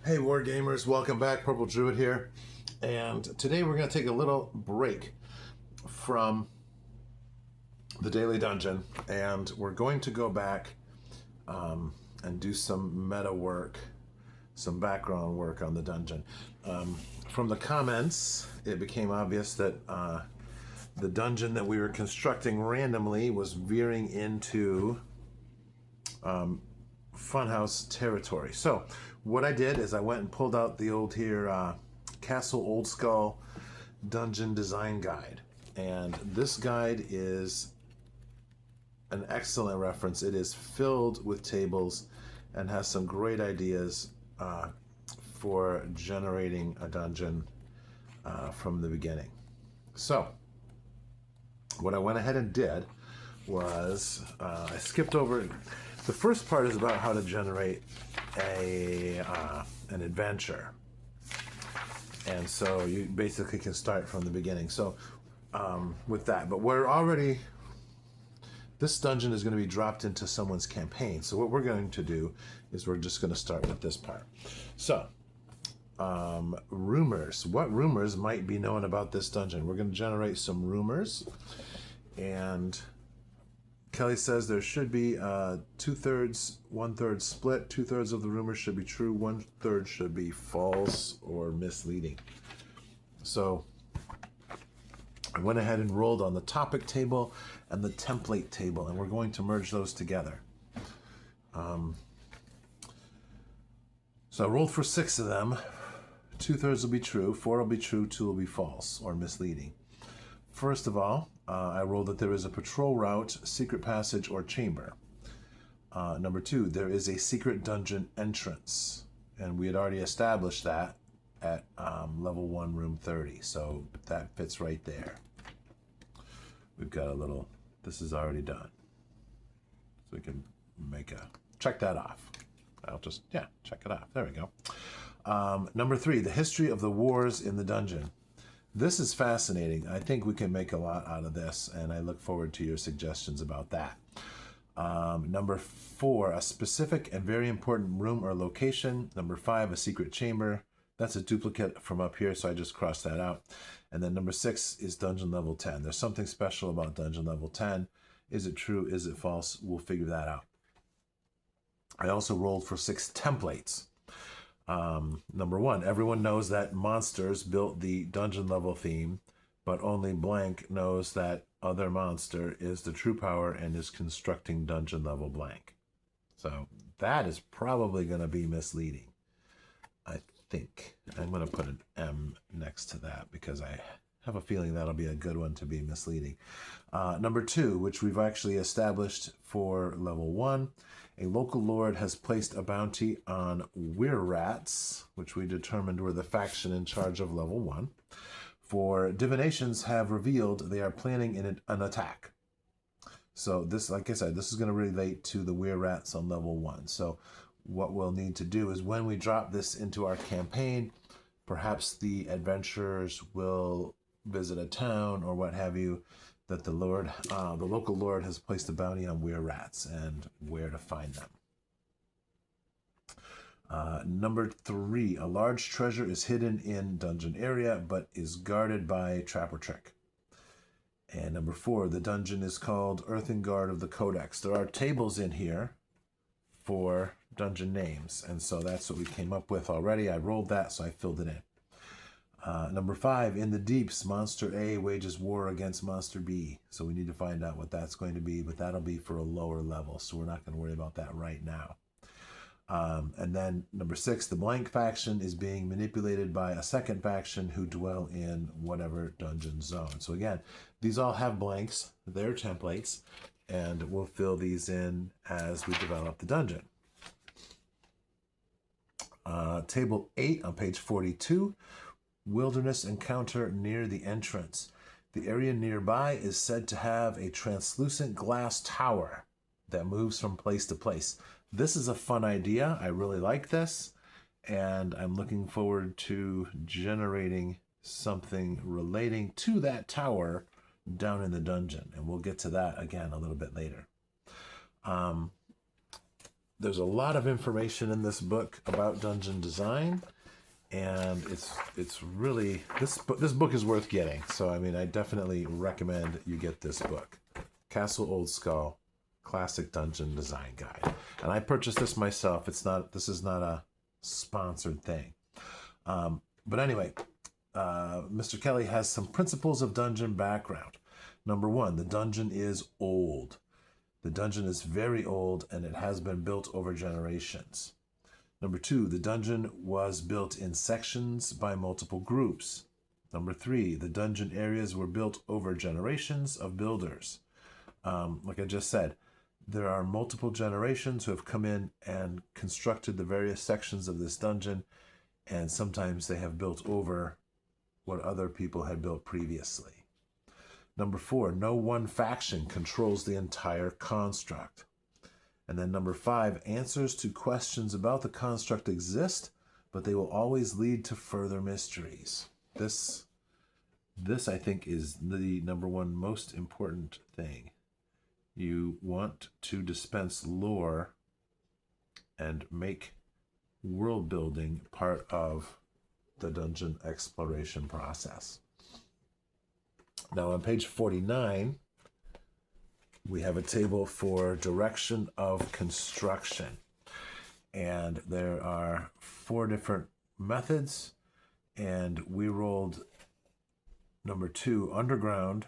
Hey War Gamers, welcome back. Purple Druid here. And today we're going to take a little break from the daily dungeon and we're going to go back and do some meta work, some background work on the dungeon. From the comments, it became obvious that the dungeon that we were constructing randomly was veering into Funhouse territory. So what I did is I went and pulled out the old Castle Old Skull Dungeon Design Guide. And this guide is an excellent reference. It is filled with tables and has some great ideas for generating a dungeon from the beginning. So what I went ahead and did was I skipped over. The first part is about how to generate an adventure, and so you basically can start from the beginning. So with that, but this dungeon is going to be dropped into someone's campaign. So what we're going to do is we're just going to start with this part. So rumors. What rumors might be known about this dungeon? We're going to generate some rumors, and Kelly says there should be 2/3, 1/3 split. 2/3 of the rumors should be true. 1/3 should be false or misleading. So I went ahead and rolled on the topic table and the template table, and we're going to merge those together. So I rolled for 6 of them. 2/3 will be true, 4 will be true, 2 will be false or misleading. First of all, I rolled that there is a patrol route, secret passage, or chamber. Number 2, there is a secret dungeon entrance. And we had already established that at level 1, room 30. So that fits right there. We've got a little, this is already done. So we can check that off. I'll just, check it off. There we go. Number 3, the history of the wars in the dungeon. This is fascinating. I think we can make a lot out of this, and I look forward to your suggestions about that. Number 4, a specific and very important room or location. Number 5, a secret chamber. That's a duplicate from up here, so I just crossed that out. And then number 6 is dungeon level 10. There's something special about dungeon level 10. Is it true? Is it false? We'll figure that out. I also rolled for 6 templates. Number 1, everyone knows that monsters built the dungeon level theme, but only blank knows that other monster is the true power and is constructing dungeon level blank. So that is probably going to be misleading. I think I'm going to put an M next to that because I have a feeling that'll be a good one to be misleading. Number 2, which we've actually established for level 1, a local lord has placed a bounty on Weirrats, which we determined were the faction in charge of level 1. For divinations have revealed they are planning an attack. So this, like I said, this is going to relate to the Weirrats on level 1. So what we'll need to do is when we drop this into our campaign, perhaps the adventurers will visit a town or what have you, that the local lord has placed a bounty on Weirrats and where to find them. Number 3, a large treasure is hidden in dungeon area but is guarded by trap or trick. And number 4, the dungeon is called Earthen Guard of the Codex. There are tables in here for dungeon names, and so that's what we came up with already. I rolled that, so I filled it in. Number 5, in the deeps, Monster A wages war against Monster B. So we need to find out what that's going to be, but that'll be for a lower level, so we're not going to worry about that right now. And then number 6, the blank faction is being manipulated by a second faction who dwell in whatever dungeon zone. So again, these all have blanks, they're templates, and we'll fill these in as we develop the dungeon. Table 8 on page 42. Wilderness encounter near the entrance. The area nearby is said to have a translucent glass tower that moves from place to place. This is a fun idea. I really like this, and I'm looking forward to generating something relating to that tower down in the dungeon, and we'll get to that again a little bit later. there's a lot of information in this book about dungeon design, and it's really this book is worth getting. So I mean, I definitely recommend you get this book, Castle Old Skull, Classic Dungeon Design Guide. And I purchased this myself. This is not a sponsored thing. But anyway, Mr. Kelly has some principles of dungeon background. Number one, the dungeon is old. The dungeon is very old, and it has been built over generations. Number two, the dungeon was built in sections by multiple groups. Number three, the dungeon areas were built over generations of builders. Like I just said, there are multiple generations who have come in and constructed the various sections of this dungeon, and sometimes they have built over what other people had built previously. Number four, no one faction controls the entire construct. And then number five, answers to questions about the construct exist, but they will always lead to further mysteries. This I think is the number one most important thing. You want to dispense lore and make world building part of the dungeon exploration process. Now on page 49, we have a table for direction of construction. And there are 4 different methods, and we rolled number 2, underground,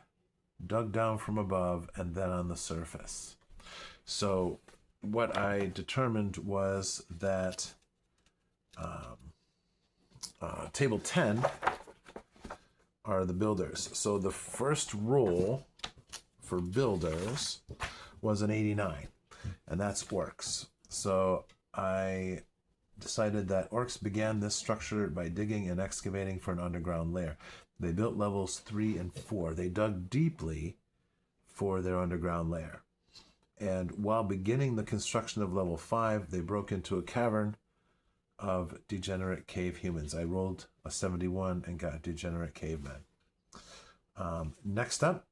dug down from above, and then on the surface. So what I determined was that table 10 are the builders. So the first roll for builders was an 89, and that's orcs. So I decided that orcs began this structure by digging and excavating for an underground lair. They built levels 3 and 4. They dug deeply for their underground lair. And while beginning the construction of level 5, they broke into a cavern of degenerate cave humans. I rolled a 71 and got degenerate cavemen. Next up,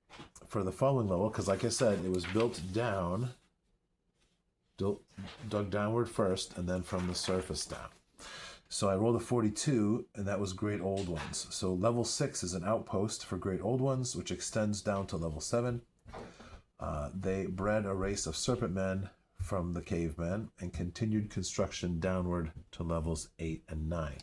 for the following level, because like I said, it was built down, dug downward first, and then from the surface down. So I rolled a 42, and that was Great Old Ones. So level 6 is an outpost for Great Old Ones, which extends down to level 7. They bred a race of serpent men from the cavemen and continued construction downward to levels 8 and 9.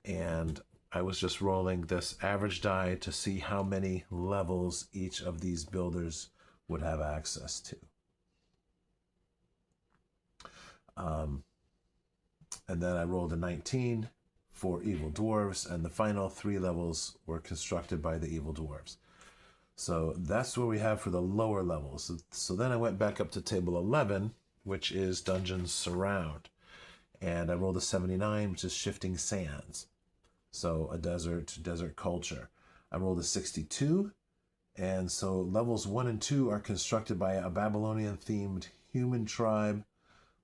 And I was just rolling this average die to see how many levels each of these builders would have access to. And then I rolled a 19 for evil dwarves, and the final 3 levels were constructed by the evil dwarves. So that's what we have for the lower levels. So then I went back up to table 11, which is Dungeons Surround. And I rolled a 79, which is Shifting Sands. So a desert culture. I rolled a 62. And so levels 1 and 2 are constructed by a Babylonian-themed human tribe.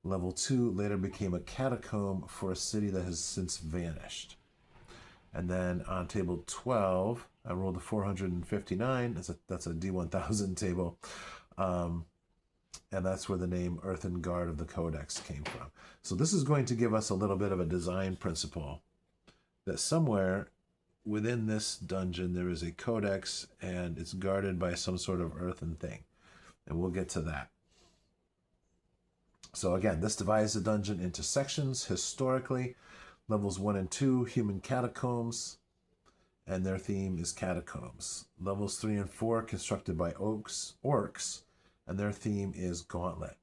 Level 2 later became a catacomb for a city that has since vanished. And then on table 12, I rolled a 459. That's a D1000 table. And that's where the name Earthen Guard of the Codex came from. So this is going to give us a little bit of a design principle that somewhere within this dungeon there is a codex and it's guarded by some sort of earthen thing. And we'll get to that. So again, this divides the dungeon into sections historically. Levels 1 and 2, human catacombs, and their theme is catacombs. Levels 3 and 4, constructed by orcs, and their theme is gauntlet.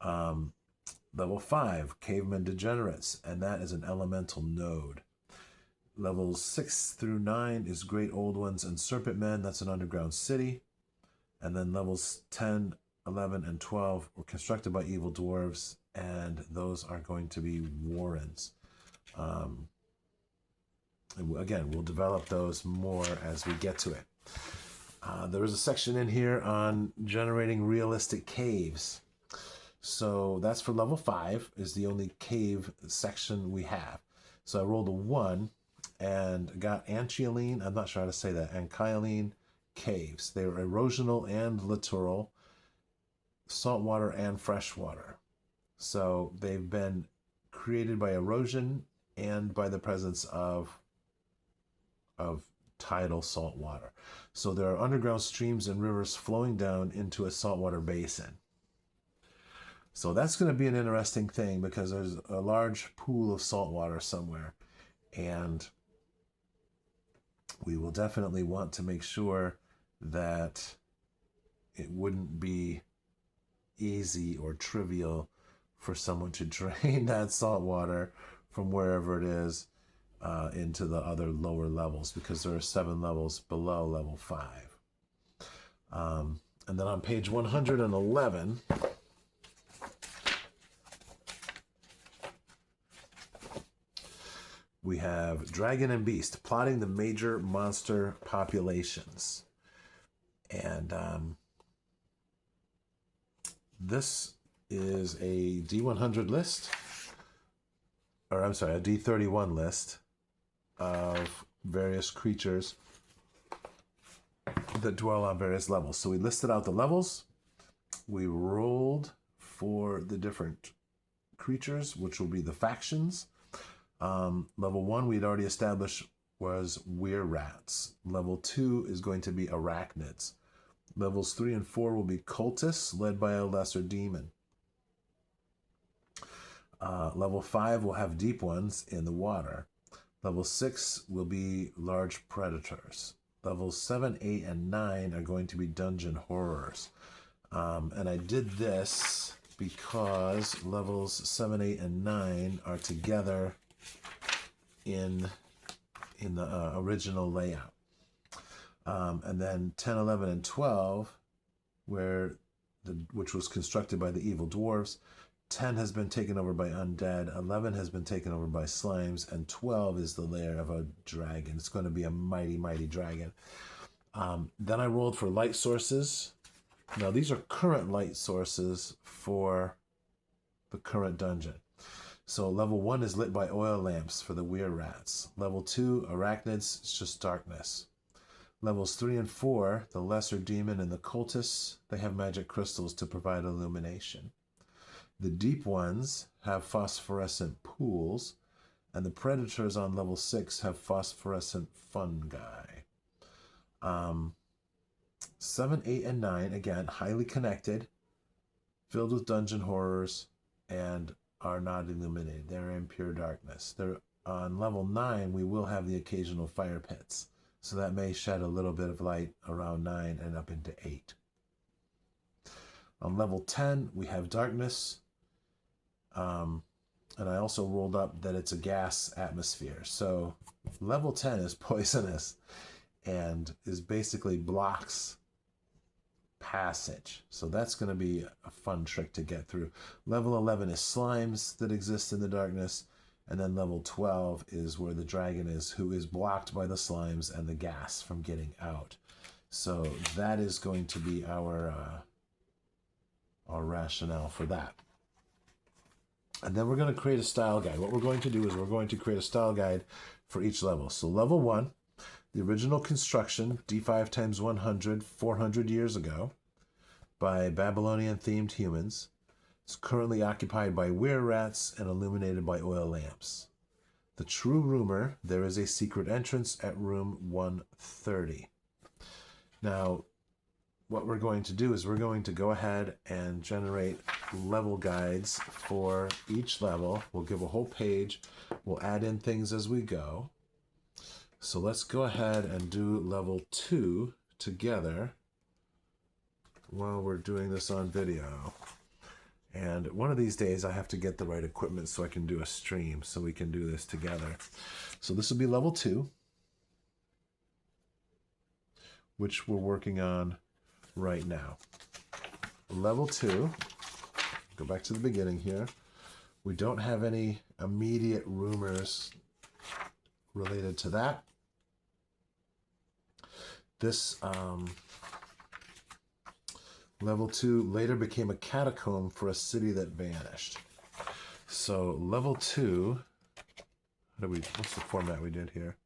Level 5, cavemen degenerates, and that is an elemental node. Levels 6 through 9 is Great Old Ones and Serpent Men, that's an underground city. And then levels 10, 11, and 12 were constructed by evil dwarves, and those are going to be warrens. Again, we'll develop those more as we get to it. There is a section in here on generating realistic caves. So that's for level 5, is the only cave section we have. So I rolled a 1 and got Anchialine, I'm not sure how to say that, Anchialine caves. They were erosional and littoral, saltwater and freshwater. So they've been created by erosion and by the presence of tidal salt water. So there are underground streams and rivers flowing down into a saltwater basin. So that's going to be an interesting thing because there's a large pool of salt water somewhere. And we will definitely want to make sure that it wouldn't be easy or trivial for someone to drain that salt water from wherever it is into the other lower levels, because there are 7 levels below level 5. And then on page 111, we have Dragon and Beast plotting the major monster populations. And this is a D100 list, or I'm sorry, a D31 list of various creatures that dwell on various levels. So we listed out the levels. We rolled for the different creatures, which will be the factions. Level 1 we'd already established was weir rats. Level 2 is going to be arachnids. Levels 3 and 4 will be cultists led by a lesser demon. Level 5 will have deep ones in the water. Level 6 will be large predators. Levels 7, 8, and 9 are going to be dungeon horrors. And I did this because levels 7, 8, and 9 are together in the original layout. And then 10, 11, and 12, which was constructed by the evil dwarves. 10 has been taken over by undead, 11 has been taken over by slimes, and 12 is the lair of a dragon. It's going to be a mighty, mighty dragon. Then I rolled for light sources. Now these are current light sources for the current dungeon. So level 1 is lit by oil lamps for the weir rats. Level 2, arachnids, it's just darkness. Levels 3 and 4, the lesser demon and the cultists, they have magic crystals to provide illumination. The deep ones have phosphorescent pools, and the predators on level 6 have phosphorescent fungi. 7, 8, and 9, again, highly connected, filled with dungeon horrors, and are not illuminated. They're in pure darkness. They're on level 9, we will have the occasional fire pits. So that may shed a little bit of light around 9 and up into 8. On level 10, we have darkness. And I also rolled up that it's a gas atmosphere. So level 10 is poisonous and is basically blocks passage. So that's going to be a fun trick to get through. Level 11 is slimes that exist in the darkness. And then level 12 is where the dragon is, who is blocked by the slimes and the gas from getting out. So that is going to be our rationale for that. And then we're going to create a style guide. What we're going to do is we're going to create a style guide for each level. So level 1, the original construction, D5 times 100, 400 years ago, by Babylonian-themed humans. It's currently occupied by weir rats and illuminated by oil lamps. The true rumor, there is a secret entrance at room 130. Now, what we're going to do is we're going to go ahead and generate level guides for each level. We'll give a whole page. We'll add in things as we go. So let's go ahead and do level 2 together while we're doing this on video. And one of these days I have to get the right equipment so I can do a stream so we can do this together. So this will be level 2, which we're working on right now. Level 2, go back to the beginning here. We don't have any immediate rumors related to that. This level 2 later became a catacomb for a city that vanished. So level 2, what's the format we did here?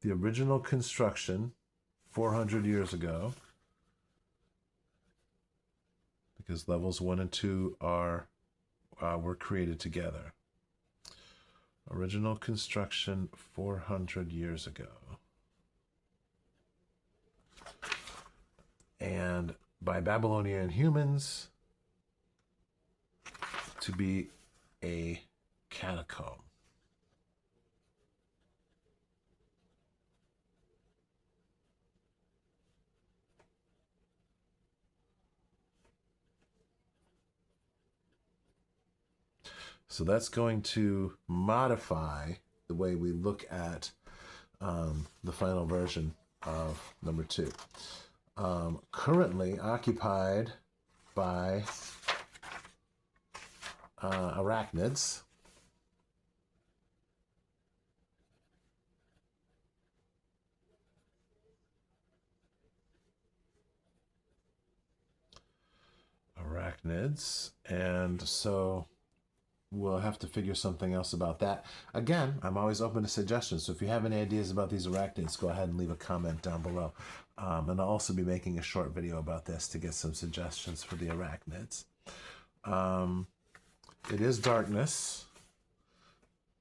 The original construction, 400 years ago, because levels 1 and 2 are were created together. Original construction 400 years ago. And by Babylonian humans to be a catacomb. So that's going to modify the way we look at the final version of number 2. Currently occupied by arachnids. And so we'll have to figure something else about that. Again, I'm always open to suggestions, so if you have any ideas about these arachnids, go ahead and leave a comment down below. And I'll also be making a short video about this to get some suggestions for the arachnids. It is darkness.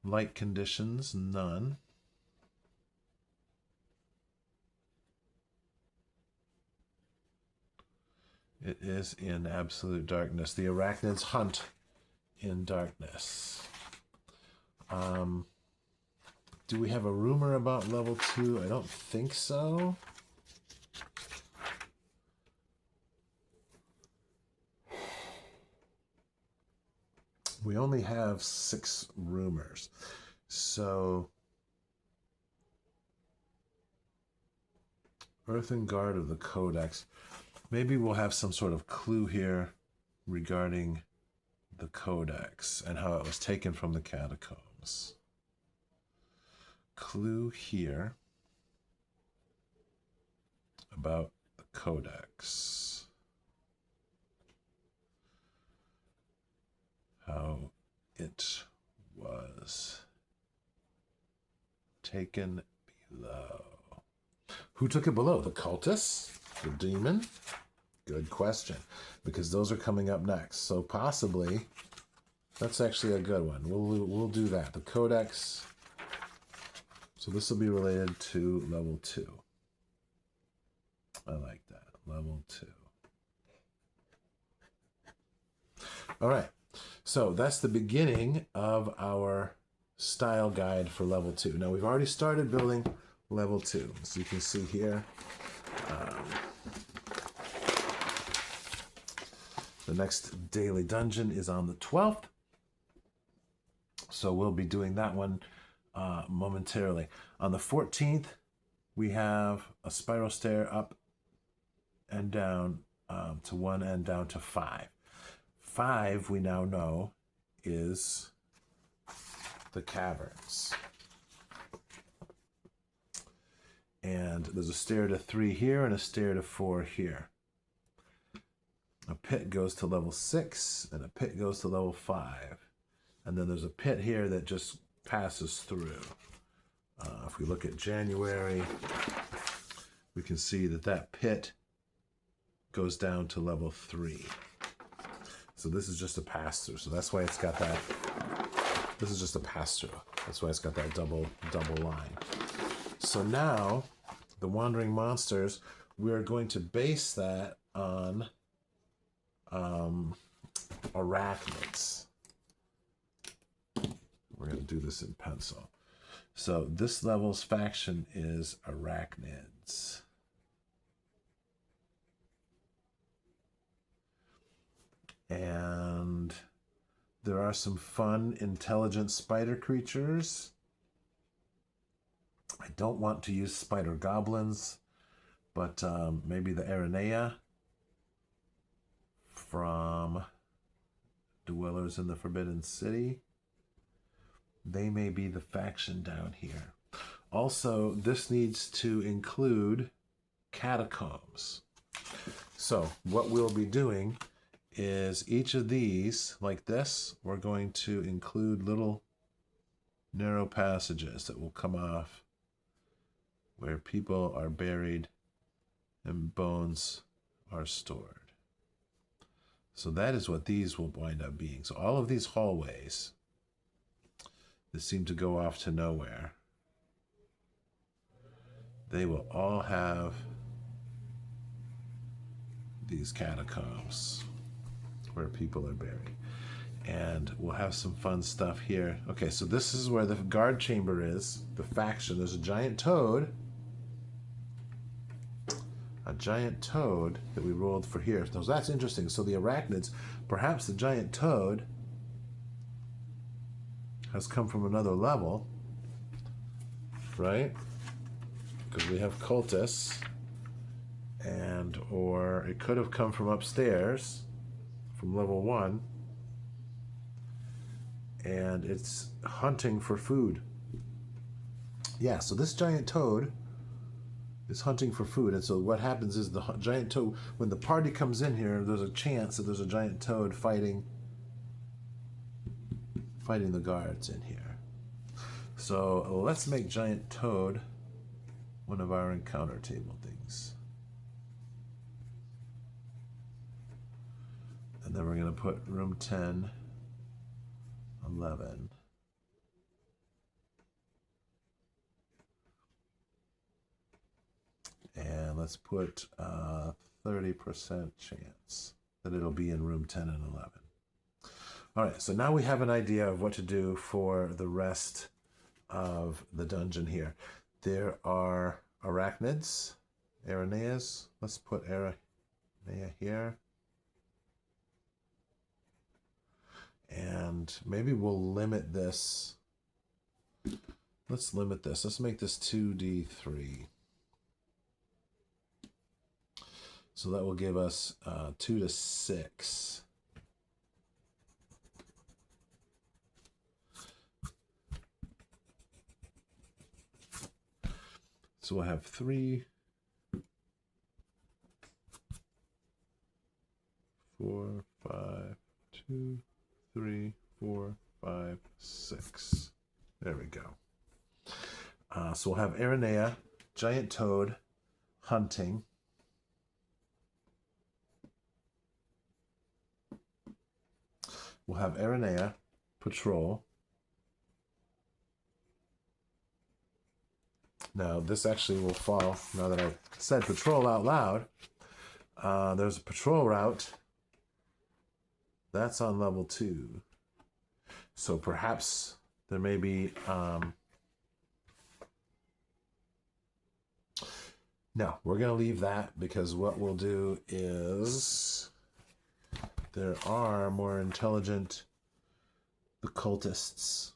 Light conditions, none. It is in absolute darkness. The arachnids hunt in darkness. Do we have a rumor about level 2? I don't think so. We only have 6 rumors. So Earthen Guard of the Codex. Maybe we'll have some sort of clue here regarding the Codex and how it was taken from the catacombs. Clue here about the Codex. How it was taken below. Who took it below? The cultists? The demon? Good question, because those are coming up next. So possibly, that's actually a good one. We'll do that. The Codex. So this will be related to level 2. I like that. Level 2. All right. So that's the beginning of our style guide for level 2. Now we've already started building level 2. So you can see here. The next daily dungeon is on the 12th. So we'll be doing that one momentarily. On the 14th, we have a spiral stair up and down to 1 and down to 5. 5, we now know, is the caverns. And there's a stair to 3 here and a stair to 4 here. A pit goes to level 6 and a pit goes to level 5. And then there's a pit here that just passes through. If we look at January, we can see that that pit goes down to level 3. So this is just a pass-through. So that's why it's got that. This is just a pass-through. That's why it's got that double line. So now, the Wandering Monsters, we're going to base that on arachnids. We're going to do this in pencil. So this level's faction is arachnids. And there are some fun, intelligent spider creatures. I don't want to use spider goblins, but maybe the Aranea from Dwellers in the Forbidden City. They may be the faction down here. Also, this needs to include catacombs. So what we'll be doing is each of these, like this, we're going to include little narrow passages that will come off where people are buried and bones are stored. So that is what these will wind up being. So all of these hallways that seem to go off to nowhere, they will all have these catacombs where people are buried. And we'll have some fun stuff here. Okay, so this is where the guard chamber is, the faction. There's a giant toad. A giant toad that we rolled for here. So that's interesting. So the arachnids, perhaps the giant toad has come from another level, right? Because we have cultists, and or it could have come from upstairs, from level 1, and it's hunting for food. Yeah, so this giant toad is hunting for food, and so what happens is the giant toad, when the party comes in here, there's a chance that there's a giant toad fighting the guards in here. So let's make giant toad one of our encounter table things. And then we're going to put room 10, 11. And let's put 30% chance that it'll be in room 10 and 11. All right, so now we have an idea of what to do for the rest of the dungeon here. There are arachnids, araneas. Let's put aranea here. And maybe we'll limit this. Let's limit this. Let's make this 2d3. So that will give us 2 to 6. So we'll have 3, 4, 5, 2, 3, 4, 5, 6. There we go. So we'll have aranea, giant toad, hunting. We'll have aranea, patrol. Now, this actually will fall, now that I've said patrol out loud. There's a patrol route. That's on level 2. So perhaps there may be... no, we're going to leave that, because what we'll do is... there are more intelligent... the cultists.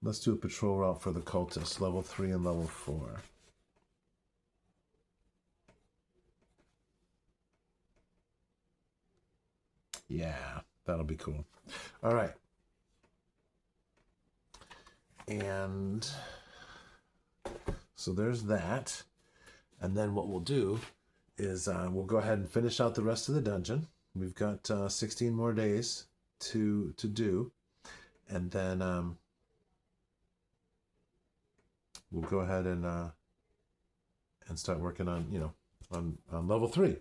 Let's do a patrol route for the cultists, level 3 and level 4. Yeah, that'll be cool. All right. And so there's that. And then what we'll do is we'll go ahead and finish out the rest of the dungeon. We've got 16 more days to do. And then we'll go ahead and start working on, on level 3,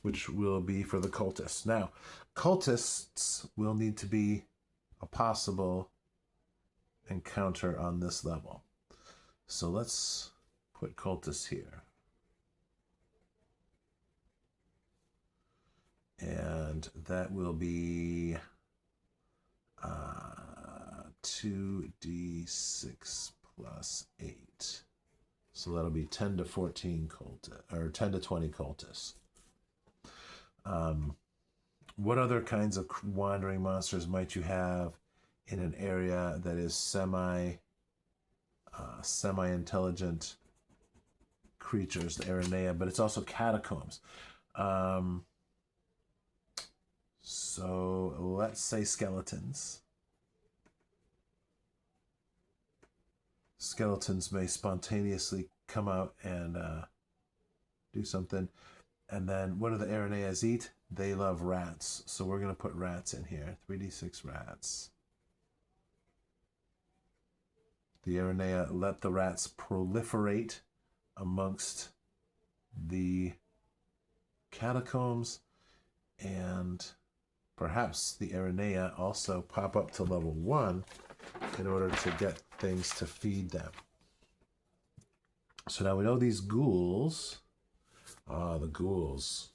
which will be for the cultists. Now, cultists will need to be a possible encounter on this level. So let's put cultists here. And that will be 2d6 plus 8. So that'll be 10 to 14 cultists, or 10 to 20 cultists. What other kinds of wandering monsters might you have in an area that is semi-intelligent creatures, the aranea, but it's also catacombs. So let's say skeletons. Skeletons may spontaneously come out and do something. And then what do the araneas eat? They love rats. So we're going to put rats in here. 3d6 rats. The aranea let the rats proliferate amongst the catacombs, and perhaps the Aranea also pop up to level 1 in order to get things to feed them. So now we know these ghouls. The ghouls.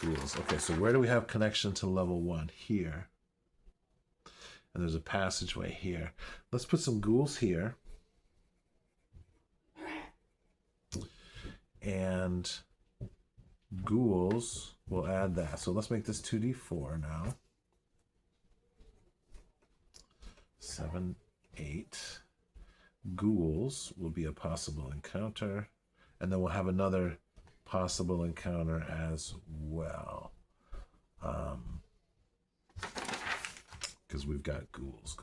Okay, so where do we have connection to level 1? Here. And there's a passageway here. Let's put some ghouls here. And ghouls, we'll add that. So let's make this 2d4 now. 7, 8. Ghouls will be a possible encounter. And then we'll have another possible encounter as well. Because we've got ghouls.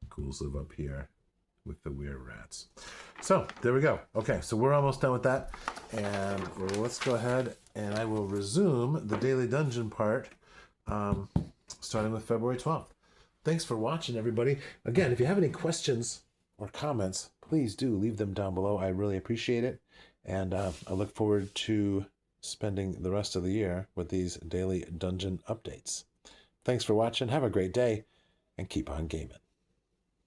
Ghouls live up here with the weird rats. So there we go. Okay, so we're almost done with that. And let's go ahead and I will resume the daily dungeon part starting with February 12th. Thanks for watching, everybody. Again, if you have any questions or comments, please do leave them down below. I really appreciate it. And I look forward to spending the rest of the year with these daily dungeon updates. Thanks for watching. Have a great day and keep on gaming.